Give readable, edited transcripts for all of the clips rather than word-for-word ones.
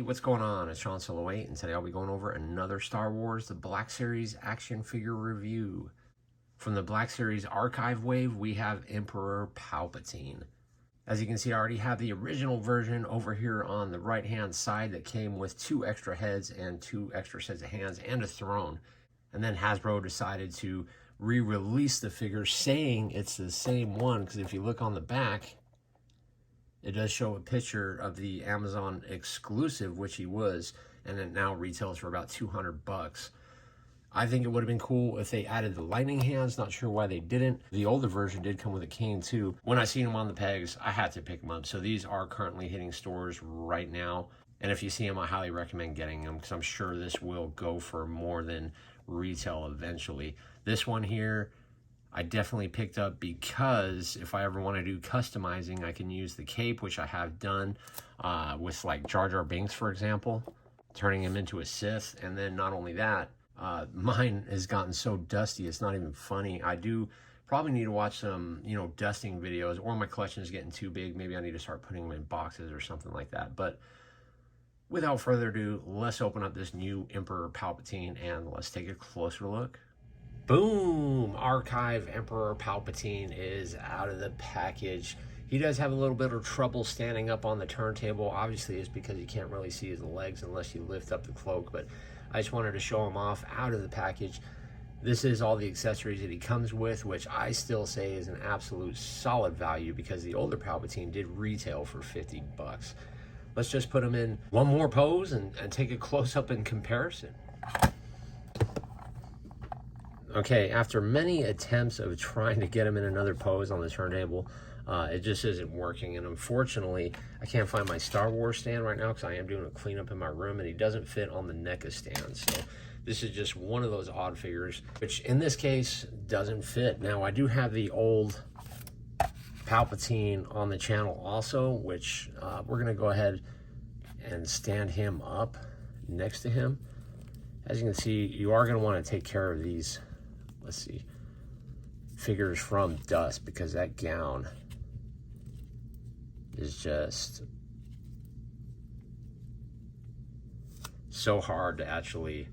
what's going on? It's Sean Solo 8, and today I'll be going over another Star Wars The Black Series action figure review. From the Black Series archive wave, we have Emperor Palpatine. As you can see, I already have the original version over here on the right-hand side that came with 2 extra heads and 2 extra sets of hands and a throne. And then Hasbro decided to re-release the figure saying it's the same one, because if you look on the back, it does show a picture of the Amazon exclusive, which he was, and it now retails for about $200. I think it would have been cool if they added the lightning hands. Not sure why they didn't. The older version did come with a cane too. When I seen them on the pegs, I had to pick them up. So these are currently hitting stores right now. And if you see them, I highly recommend getting them, because I'm sure this will go for more than retail eventually. This one here, I definitely picked up because if I ever want to do customizing, I can use the cape, which I have done with like Jar Jar Binks, for example, turning him into a Sith. And then not only that, mine has gotten so dusty, it's not even funny. I do probably need to watch some, dusting videos, or my collection is getting too big. Maybe I need to start putting them in boxes or something like that. But without further ado, let's open up this new Emperor Palpatine and let's take a closer look. Boom! Archive Emperor Palpatine is out of the package. He does have a little bit of trouble standing up on the turntable. Obviously, it's because you can't really see his legs unless you lift up the cloak, but I just wanted to show him off out of the package. This is all the accessories that he comes with, which I still say is an absolute solid value because the older Palpatine did retail for $50. Let's just put him in one more pose and take a close-up in comparison. Okay, after many attempts of trying to get him in another pose on the turntable, it just isn't working. And unfortunately, I can't find my Star Wars stand right now because I am doing a cleanup in my room and he doesn't fit on the NECA stand. So this is just one of those odd figures, which in this case doesn't fit. Now, I do have the old Palpatine on the channel also, which we're going to go ahead and stand him up next to him. As you can see, you are going to want to take care of these, let's see, figures from dust, because that gown is just so hard to actually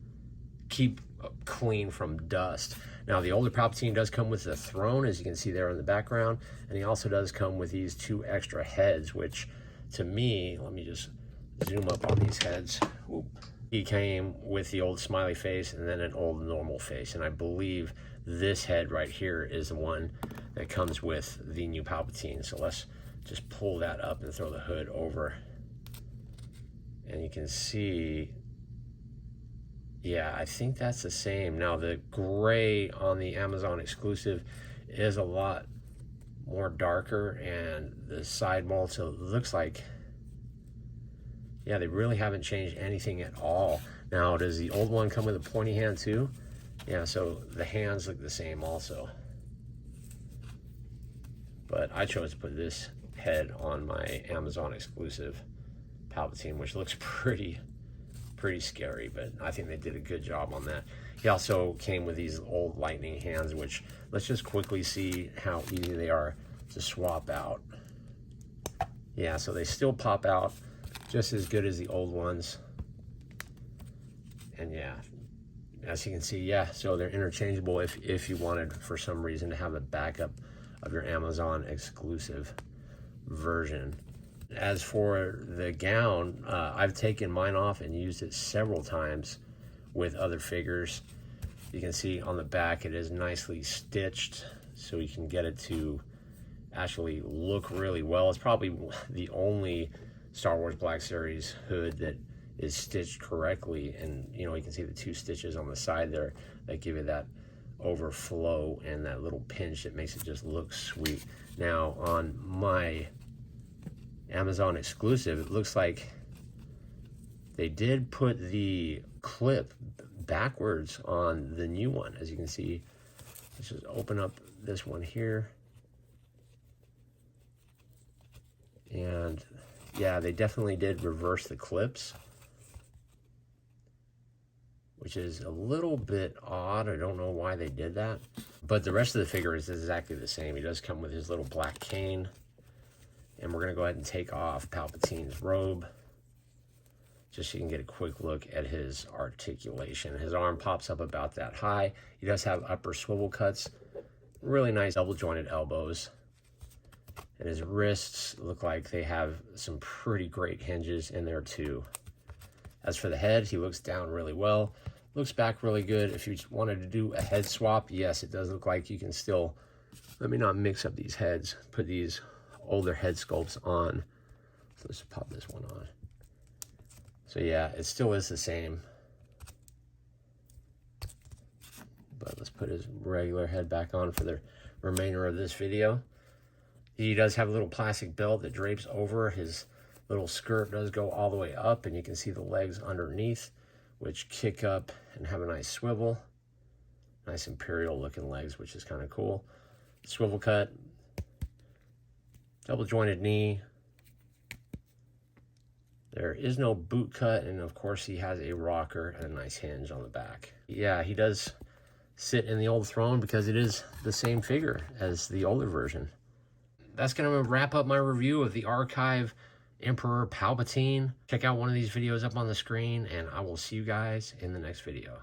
keep clean from dust. Now, the older Palpatine does come with the throne, as you can see there in the background, and he also does come with these 2 extra heads, which to me, let me just zoom up on these heads. Ooh. He came with the old smiley face and then an old normal face, and I believe this head right here is the one that comes with the new Palpatine. So let's just pull that up and throw the hood over, and you can see, yeah, I think that's the same. Now, the gray on the Amazon exclusive is a lot more darker, and the side mold, so it looks like, yeah, they really haven't changed anything at all. Now, does the old one come with a pointy hand too? Yeah, so the hands look the same also. But I chose to put this head on my Amazon exclusive Palpatine, which looks pretty scary, but I think they did a good job on that. He also came with these old lightning hands, which let's just quickly see how easy they are to swap out. Yeah, so they still pop out just as good as the old ones. And yeah, as you can see, yeah, so they're interchangeable if you wanted for some reason to have a backup of your Amazon exclusive version. As for the gown, I've taken mine off and used it several times with other figures. You can see on the back it is nicely stitched, so you can get it to actually look really well. It's probably the only Star Wars Black Series hood that is stitched correctly, and you can see the 2 stitches on the side there that give it that overflow and that little pinch that makes it just look sweet. Now, on my Amazon exclusive, it looks like they did put the clip backwards on the new one. As you can see, let's just open up this one here, and yeah, they definitely did reverse the clips, which is a little bit odd. I don't know why they did that, but the rest of the figure is exactly the same. He does come with his little black cane, and we're going to go ahead and take off Palpatine's robe. just so you can get a quick look at his articulation. His arm pops up about that high. He does have upper swivel cuts, really nice double jointed elbows. And his wrists look like they have some pretty great hinges in there too. As for the head, he looks down really well. Looks back really good. If you wanted to do a head swap, yes, it does look like you can still, let me not mix up these heads, put these older head sculpts on. So let's pop this one on. So yeah, it still is the same. But let's put his regular head back on for the remainder of this video. He does have a little plastic belt that drapes over. His little skirt does go all the way up, and you can see the legs underneath, which kick up and have a nice swivel. Nice imperial looking legs, which is kind of cool. Swivel cut, double jointed knee. There is no boot cut, and of course he has a rocker and a nice hinge on the back. Yeah, he does sit in the old throne because it is the same figure as the older version. That's going to wrap up my review of the Archive Emperor Palpatine. Check out one of these videos up on the screen, and I will see you guys in the next video.